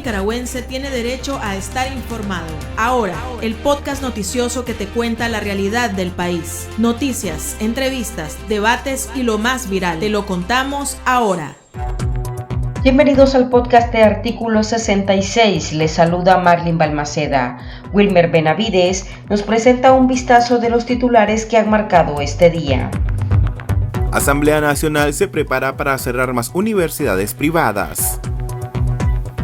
nicaragüense tiene derecho a estar informado. Ahora, el podcast noticioso que te cuenta la realidad del país. Noticias, entrevistas, debates y lo más viral. Te lo contamos ahora. Bienvenidos al podcast de Artículo 66. Les saluda Marlene Balmaceda. Wilmer Benavides nos presenta un vistazo de los titulares que han marcado este día. Asamblea Nacional se prepara para cerrar más universidades privadas.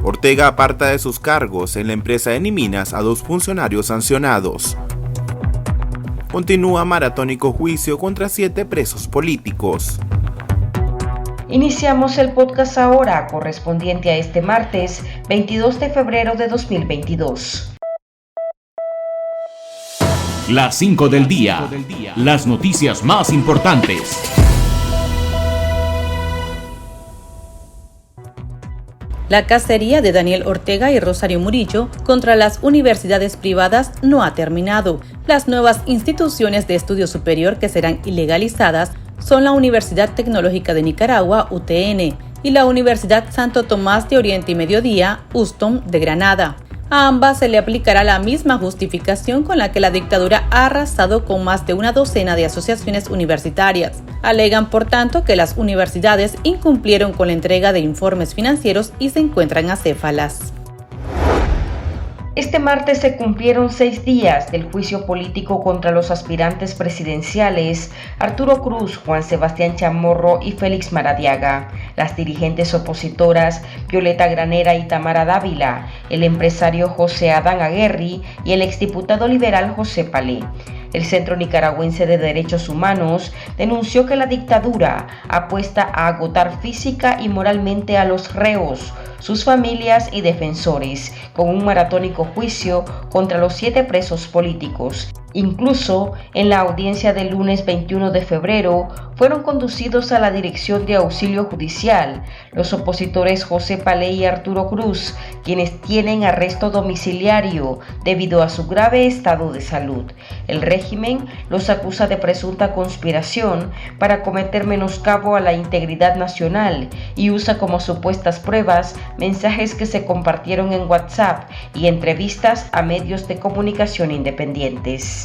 Ortega aparta de sus cargos en la empresa Eniminas a 2 funcionarios sancionados. Continúa maratónico juicio contra 7 presos políticos. Iniciamos el podcast ahora, correspondiente a este martes 22 de febrero de 2022. Las 5 del día. Las noticias más importantes. La cacería de Daniel Ortega y Rosario Murillo contra las universidades privadas no ha terminado. Las nuevas instituciones de estudio superior que serán ilegalizadas son la Universidad Tecnológica de Nicaragua, UTN, y la Universidad Santo Tomás de Oriente y Mediodía, USTOM, de Granada. A ambas se le aplicará la misma justificación con la que la dictadura ha arrasado con más de una docena de asociaciones universitarias. Alegan, por tanto, que las universidades incumplieron con la entrega de informes financieros y se encuentran acéfalas. Este martes se cumplieron 6 días del juicio político contra los aspirantes presidenciales Arturo Cruz, Juan Sebastián Chamorro y Félix Maradiaga, las dirigentes opositoras Violeta Granera y Tamara Dávila, el empresario José Adán Aguerri y el exdiputado liberal José Palé. El Centro Nicaragüense de Derechos Humanos denunció que la dictadura apuesta a agotar física y moralmente a los reos, sus familias y defensores, con un maratónico juicio contra los 7 presos políticos. Incluso, en la audiencia del lunes 21 de febrero, fueron conducidos a la Dirección de Auxilio Judicial los opositores José Palé y Arturo Cruz, quienes tienen arresto domiciliario debido a su grave estado de salud. El régimen los acusa de presunta conspiración para cometer menoscabo a la integridad nacional y usa como supuestas pruebas mensajes que se compartieron en WhatsApp y entrevistas a medios de comunicación independientes.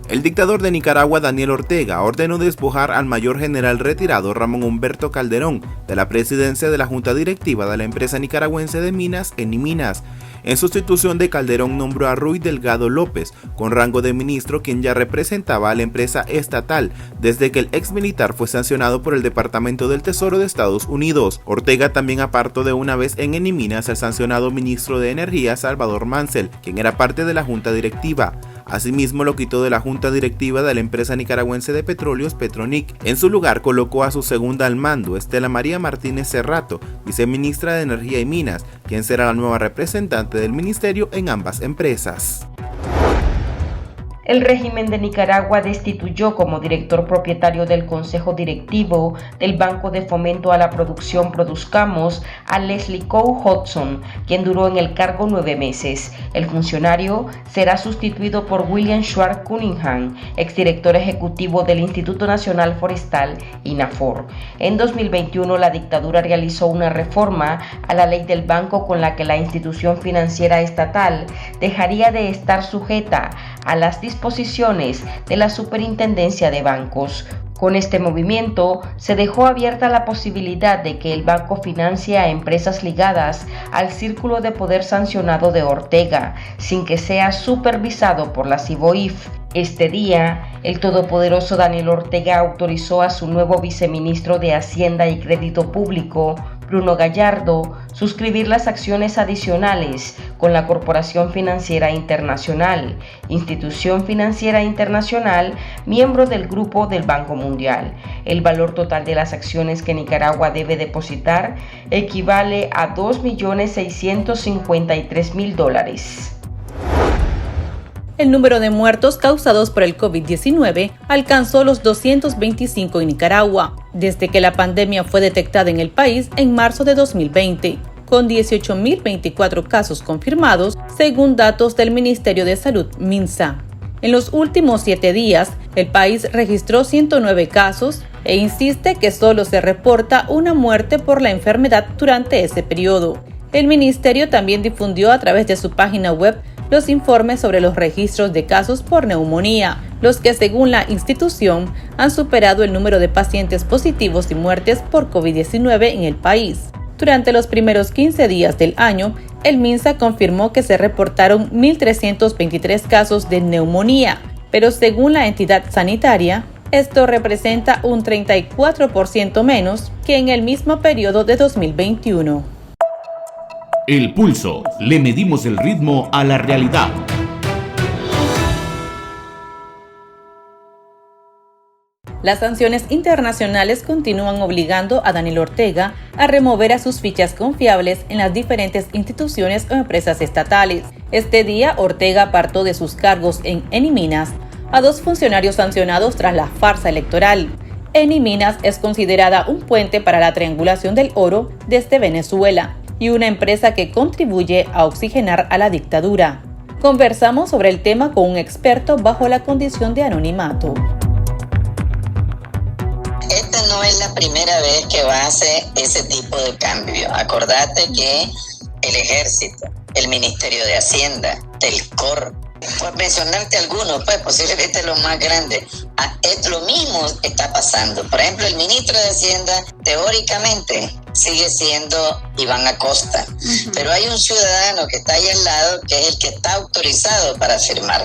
El dictador de Nicaragua, Daniel Ortega, ordenó despojar al mayor general retirado Ramón Humberto Calderón de la presidencia de la Junta Directiva de la empresa nicaragüense de minas, Eniminas. En sustitución de Calderón nombró a Ruy Delgado López, con rango de ministro, quien ya representaba a la empresa estatal desde que el ex militar fue sancionado por el Departamento del Tesoro de Estados Unidos. Ortega también apartó de una vez en Eniminas al sancionado ministro de Energía, Salvador Mansell, quien era parte de la Junta Directiva. Asimismo, lo quitó de la Junta Directiva de la empresa nicaragüense de petróleos Petronic. En su lugar colocó a su segunda al mando, Estela María Martínez Cerrato, viceministra de Energía y Minas, quien será la nueva representante del ministerio en ambas empresas. El régimen de Nicaragua destituyó como director propietario del Consejo Directivo del Banco de Fomento a la Producción Produzcamos a Leslie Coe Hodgson, quien duró en el cargo 9 meses. El funcionario será sustituido por William Schwartz Cunningham, exdirector ejecutivo del Instituto Nacional Forestal, INAFOR. En 2021, la dictadura realizó una reforma a la ley del banco con la que la institución financiera estatal dejaría de estar sujeta a las disposiciones de la Superintendencia de Bancos. Con este movimiento se dejó abierta la posibilidad de que el banco financie a empresas ligadas al círculo de poder sancionado de Ortega, sin que sea supervisado por la CIBOIF. Este día, el todopoderoso Daniel Ortega autorizó a su nuevo viceministro de Hacienda y Crédito Público, Bruno Gallardo, suscribir las acciones adicionales con la Corporación Financiera Internacional, institución financiera internacional, miembro del Grupo del Banco Mundial. El valor total de las acciones que Nicaragua debe depositar equivale a $2.653.000. El número de muertos causados por el COVID-19 alcanzó los 225 en Nicaragua, desde que la pandemia fue detectada en el país en marzo de 2020, con 18.024 casos confirmados, según datos del Ministerio de Salud, MINSA. En los últimos 7 días, El país registró 109 casos e insiste que solo se reporta una muerte por la enfermedad durante ese periodo. El ministerio también difundió a través de su página web los informes sobre los registros de casos por neumonía, los que según la institución han superado el número de pacientes positivos y muertes por COVID-19 en el país. Durante los primeros 15 días del año, el MINSA confirmó que se reportaron 1.323 casos de neumonía, pero según la entidad sanitaria, esto representa un 34% menos que en el mismo periodo de 2021. El pulso. Le medimos el ritmo a la realidad. Las sanciones internacionales continúan obligando a Daniel Ortega a remover a sus fichas confiables en las diferentes instituciones o empresas estatales. Este día, Ortega apartó de sus cargos en Eniminas a 2 funcionarios sancionados tras la farsa electoral. Eniminas es considerada un puente para la triangulación del oro desde Venezuela y una empresa que contribuye a oxigenar a la dictadura. Conversamos sobre el tema con un experto bajo la condición de anonimato. Esta no es la primera vez que va a hacer ese tipo de cambio. Acordate que el Ejército, el Ministerio de Hacienda, el COR, por mencionarte algunos, pues posiblemente los más grandes, es lo mismo está pasando. Por ejemplo, el ministro de Hacienda teóricamente sigue siendo Iván Acosta, pero hay un ciudadano que está ahí al lado que es el que está autorizado para firmar.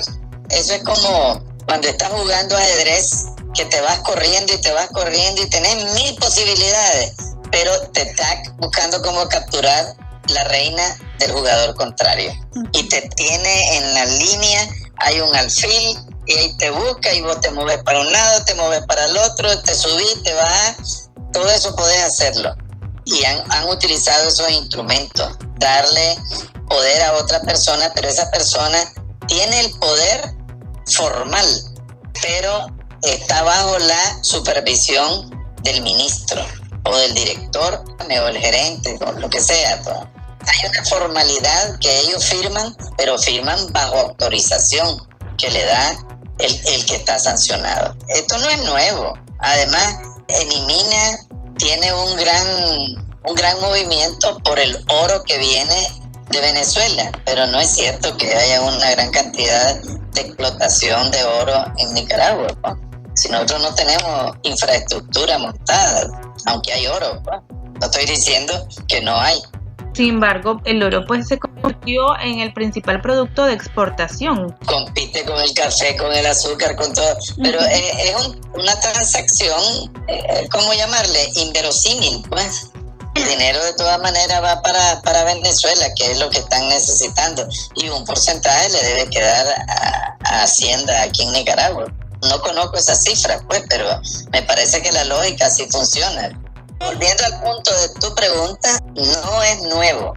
Eso es como cuando estás jugando ajedrez, que te vas corriendo y tenés 1000 posibilidades, pero te está buscando cómo capturar la reina del jugador contrario y te tiene en la línea, hay un alfil y ahí te busca y vos te mueves para un lado, te mueves para el otro, te subís, te bajás, todo eso podés hacerlo. Y han utilizado esos instrumentos, darle poder a otra persona, pero esa persona tiene el poder formal, pero está bajo la supervisión del ministro o del director o el gerente o lo que sea. Pues. Hay una formalidad que ellos firman, pero firman bajo autorización que le da el que está sancionado. Esto no es nuevo. Además, Enimina tiene un gran movimiento por el oro que viene de Venezuela, pero no es cierto que haya una gran cantidad de explotación de oro en Nicaragua, ¿no? Si nosotros no tenemos infraestructura montada, aunque hay oro, ¿no? No estoy diciendo que no hay. Sin embargo, el oro pues se convirtió en el principal producto de exportación. Compite con el café, con el azúcar, con todo, pero es una transacción, ¿cómo llamarle? Inverosímil, pues. El dinero de todas maneras va para Venezuela, que es lo que están necesitando, y un porcentaje le debe quedar a Hacienda aquí en Nicaragua. No conozco esas cifras, pues, pero me parece que la lógica sí funciona. Volviendo al punto de tu pregunta, no es nuevo.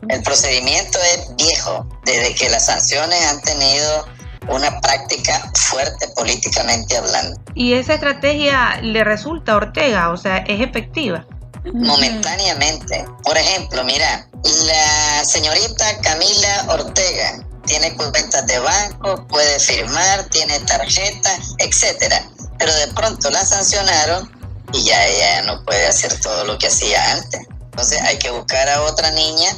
El procedimiento es viejo, desde que las sanciones han tenido una práctica fuerte políticamente hablando. ¿Y esa estrategia le resulta a Ortega? O sea, ¿es efectiva? Momentáneamente. Por ejemplo, mira, la señorita Camila Ortega tiene cuentas de banco, puede firmar, tiene tarjeta, etcétera. Pero de pronto la sancionaron y ya ella no puede hacer todo lo que hacía antes. Entonces hay que buscar a otra niña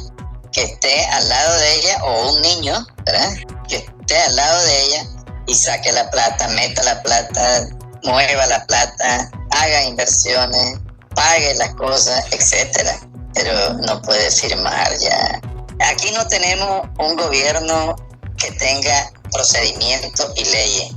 que esté al lado de ella, o un niño, ¿verdad? Que esté al lado de ella y saque la plata, meta la plata, mueva la plata, haga inversiones, pague las cosas, etcétera. Pero no puede firmar ya. Aquí no tenemos un gobierno que tenga procedimientos y leyes.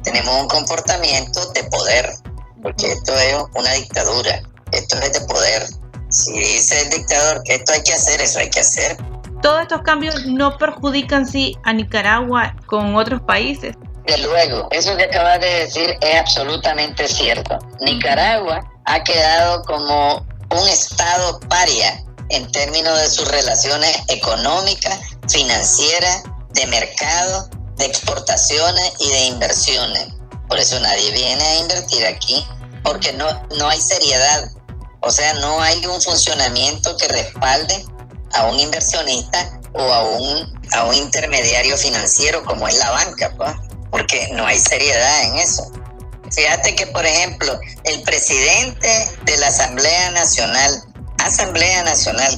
Tenemos un comportamiento de poder, porque esto es una dictadura, esto es de poder. Si dice el dictador que esto hay que hacer, eso hay que hacer. ¿Todos estos cambios no perjudican sí a Nicaragua con otros países? Desde luego, eso que acabas de decir es absolutamente cierto. Nicaragua ha quedado como un estado paria en términos de sus relaciones económicas, financieras, de mercado, de exportaciones y de inversiones. Por eso nadie viene a invertir aquí, porque no hay seriedad. O sea, no hay un funcionamiento que respalde a un inversionista o a un intermediario financiero como es la banca, pues, porque no hay seriedad en eso. Fíjate que, por ejemplo, el presidente de la Asamblea Nacional,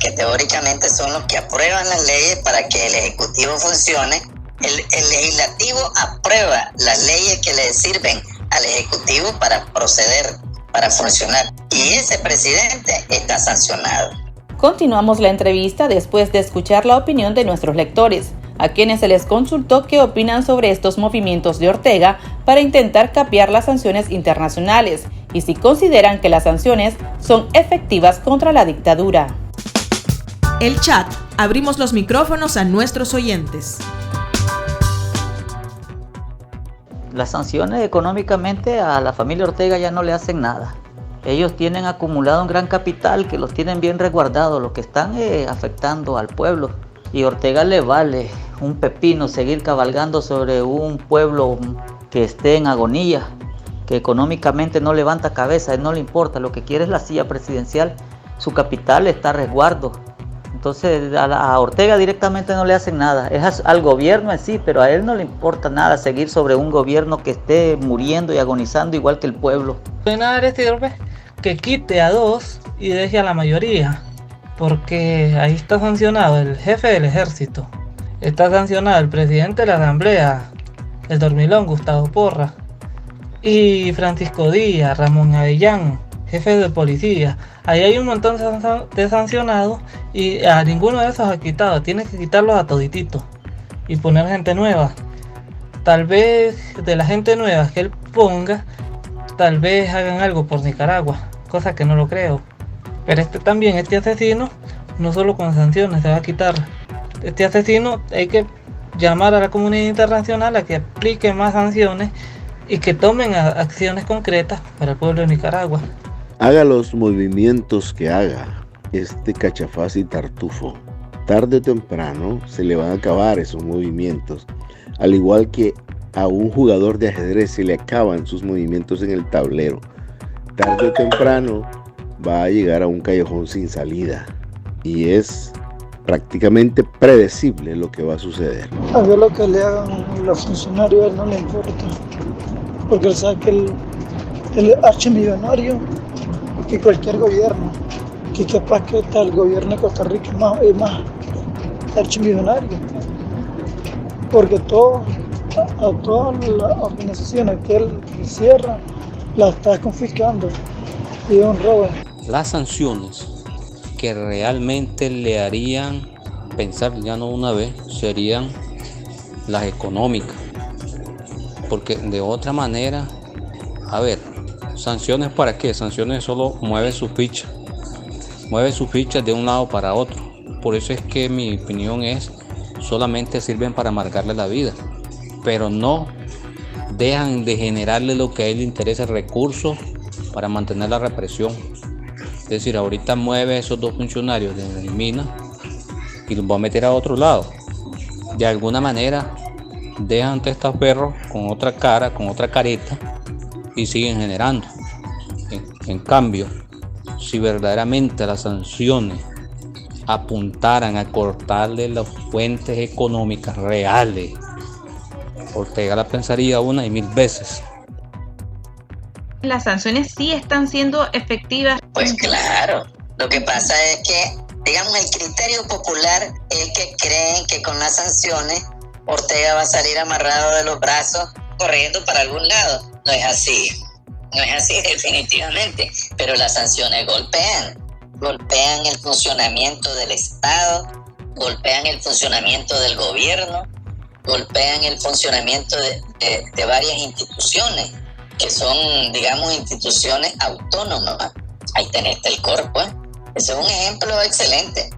que teóricamente son los que aprueban las leyes para que el Ejecutivo funcione, el Legislativo aprueba las leyes que le sirven al Ejecutivo para proceder, para funcionar. Y ese presidente está sancionado. Continuamos la entrevista después de escuchar la opinión de nuestros lectores, a quienes se les consultó qué opinan sobre estos movimientos de Ortega para intentar capear las sanciones internacionales y si consideran que las sanciones son efectivas contra la dictadura. El chat. Abrimos los micrófonos a nuestros oyentes. Las sanciones económicamente a la familia Ortega ya no le hacen nada. Ellos tienen acumulado un gran capital que los tienen bien resguardados, lo que están afectando al pueblo. Y Ortega le vale un pepino seguir cabalgando sobre un pueblo que esté en agonía, que económicamente no levanta cabeza, a él no le importa, lo que quiere es la silla presidencial, su capital está a resguardo. Entonces a Ortega directamente no le hacen nada, es al gobierno en sí, pero a él no le importa nada seguir sobre un gobierno que esté muriendo y agonizando igual que el pueblo. De nada le sirve que quite a 2 y deje a la mayoría, porque ahí está sancionado el jefe del ejército, está sancionado el presidente de la Asamblea, el dormilón Gustavo Porras, y Francisco Díaz, Ramón Avellán, jefe de policía. Ahí hay un montón de sancionados y a ninguno de esos ha quitado. Tiene que quitarlos a todititos y poner gente nueva. Tal vez de la gente nueva que él ponga, tal vez hagan algo por Nicaragua, cosa que no lo creo. Pero este asesino, no solo con sanciones se va a quitar. Este asesino hay que llamar a la comunidad internacional a que aplique más sanciones y que tomen acciones concretas para el pueblo de Nicaragua. Haga los movimientos que haga este cachafaz y tartufo, tarde o temprano se le van a acabar esos movimientos, al igual que a un jugador de ajedrez se le acaban sus movimientos en el tablero. Tarde o temprano va a llegar a un callejón sin salida y es prácticamente predecible lo que va a suceder. A ver lo que le hagan los funcionarios, a él no le importa, porque él sabe que el archimillonario que cualquier gobierno, que capaz que el gobierno de Costa Rica es más archimillonario, porque a todas las organizaciones que él cierra las está confiscando y es un robo. Las sanciones que realmente le harían pensar ya no una vez serían las económicas, porque de otra manera, a ver, ¿sanciones para qué? Sanciones solo mueve sus fichas de un lado para otro. Por eso es que mi opinión es, solamente sirven para amargarle la vida, pero no dejan de generarle lo que a él le interesa, recursos para mantener la represión. Es decir, ahorita mueve a esos 2 funcionarios de Mina y los va a meter a otro lado. De alguna manera dejan testaferros con otra cara, con otra careta, y siguen generando. En cambio, si verdaderamente las sanciones apuntaran a cortarle las fuentes económicas reales, Ortega la pensaría 1 y 1000 veces. ¿Las sanciones sí están siendo efectivas? Pues claro, lo que pasa es que, digamos, el criterio popular es que creen que con las sanciones Ortega va a salir amarrado de los brazos corriendo para algún lado. No es así definitivamente, pero las sanciones golpean el funcionamiento del Estado, golpean el funcionamiento del gobierno, golpean el funcionamiento de varias instituciones que son, digamos, instituciones autónomas. Ahí tenés Telcor, pues. Ese es un ejemplo excelente.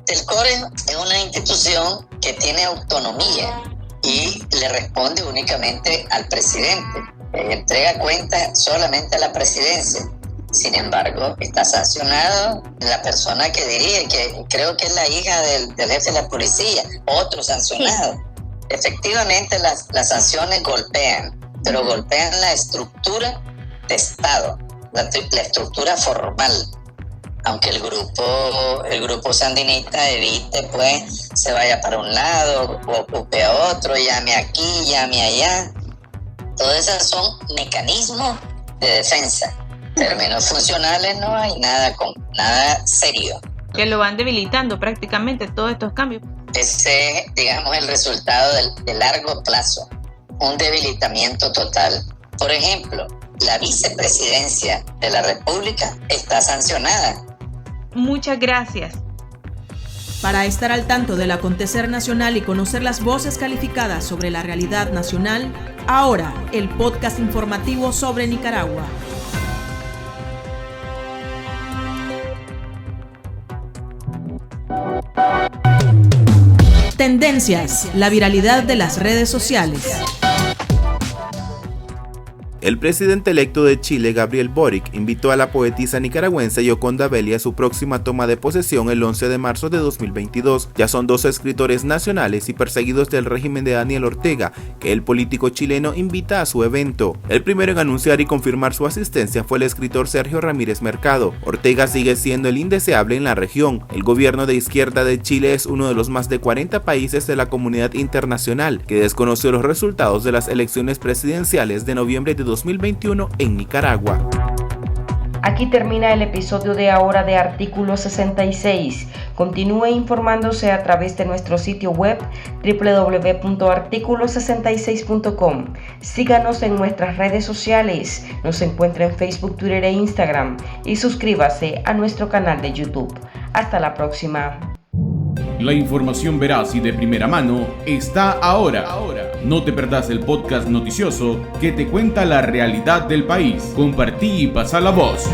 Telcor es una institución que tiene autonomía y le responde únicamente al presidente. Entrega cuentas solamente a la presidencia. Sin embargo, está sancionado la persona que dirige, que creo que es la hija del jefe de la policía, otro sancionado. Efectivamente, las sanciones golpean, pero golpean la estructura de Estado, la estructura formal. Aunque el grupo sandinista evite, pues, se vaya para un lado, o ocupe a otro, llame aquí, llame allá. Todos esos son mecanismos de defensa. Términos funcionales no hay nada serio. Que lo van debilitando prácticamente todos estos cambios. Ese es, digamos, el resultado de largo plazo, un debilitamiento total. Por ejemplo, la vicepresidencia de la República está sancionada. Muchas gracias. Para estar al tanto del acontecer nacional y conocer las voces calificadas sobre la realidad nacional, ahora el podcast informativo sobre Nicaragua. Tendencias, la viralidad de las redes sociales. El presidente electo de Chile, Gabriel Boric, invitó a la poetisa nicaragüense Yoconda Belli a su próxima toma de posesión el 11 de marzo de 2022. Ya son 2 escritores nacionales y perseguidos del régimen de Daniel Ortega que el político chileno invita a su evento. El primero en anunciar y confirmar su asistencia fue el escritor Sergio Ramírez Mercado. Ortega sigue siendo el indeseable en la región. El gobierno de izquierda de Chile es uno de los más de 40 países de la comunidad internacional que desconoció los resultados de las elecciones presidenciales de noviembre de 2021 en Nicaragua. Aquí termina el episodio de ahora de Artículo 66. Continúe informándose a través de nuestro sitio web www.articulo66.com. Síganos en nuestras redes sociales. Nos encuentra en Facebook, Twitter e Instagram. Y suscríbase a nuestro canal de YouTube. Hasta la próxima. La información veraz y de primera mano está ahora. No te perdás el podcast noticioso que te cuenta la realidad del país. Compartí y pasa la voz.